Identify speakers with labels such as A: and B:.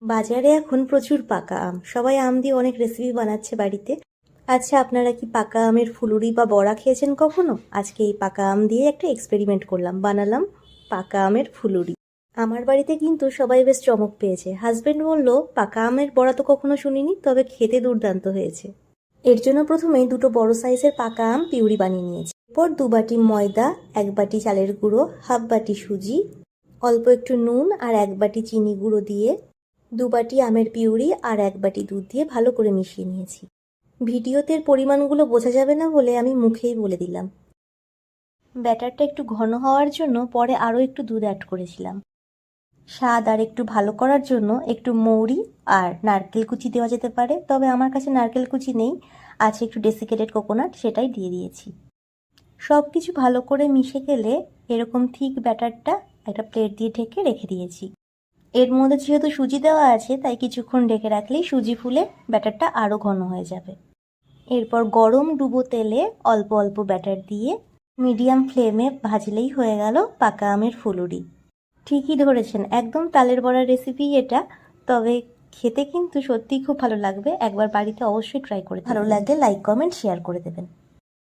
A: বাজারে এখন প্রচুর পাকা আম, সবাই আম দিয়ে অনেক রেসিপি বানাচ্ছে বাড়িতে। আচ্ছা, আপনারা কি পাকা আমের ফুলুরি বা বড়া খেয়েছেন কখনো? আজকে এই পাকা আম দিয়ে একটা এক্সপেরিমেন্ট করলাম, বানালাম পাকা আমের ফুলুরি। আমার বাড়িতে কিন্তু সবাই বেশ চমক পেয়েছে। হাজবেন্ড বলল, পাকা আমের বড়া তো কখনো শুনিনি, তবে খেতে দুর্দান্ত হয়েছে। এর জন্য প্রথমেই দুটো বড় সাইজের পাকা আম পিউরি বানিয়ে নিয়েছি। এরপর 2 বাটি ময়দা, 1 বাটি চালের গুঁড়ো, হাফ বাটি সুজি, অল্প একটু নুন আর 1 বাটি চিনি গুঁড়ো দিয়ে 2 বাটি আমের পিউরি আর 1 বাটি দুধ দিয়ে ভালো করে মিশিয়ে নিয়েছি। ভিডিওতে এর পরিমাণগুলো বোঝা যাবে না বলে আমি মুখেই বলে দিলাম। ব্যাটারটা একটু ঘন হওয়ার জন্য পরে আরও একটু দুধ অ্যাড করেছিলাম। স্বাদ আর একটু ভালো করার জন্য একটু মৌরি আর নারকেল কুচি দেওয়া যেতে পারে, তবে আমার কাছে নারকেল কুচি নেই, আছে একটু ডেসিকেটেড কোকোনাট, সেটাই দিয়ে দিয়েছি। সব কিছু ভালো করে মিশে গেলে এরকম থিক ব্যাটারটা একটা প্লেট দিয়ে ঢেকে রেখে দিয়েছি। এর মধ্যে যেহেতু সুজি দেওয়া আছে তাই কিছুক্ষণ ঢেকে রাখলেই সুজি ফুলে ব্যাটারটা আরও ঘন হয়ে যাবে। এরপর গরম ডুবো তেলে অল্প অল্প ব্যাটার দিয়ে মিডিয়াম ফ্লেমে ভাজলেই হয়ে গেল পাকা আমের ফুলুরি। ঠিকই ধরেছেন, একদম তালের বড়ার রেসিপি এটা, তবে খেতে কিন্তু সত্যিই খুব ভালো লাগবে। একবার বাড়িতে অবশ্যই ট্রাই করে ভালো লাগলে লাইক, কমেন্ট, শেয়ার করে দেবেন।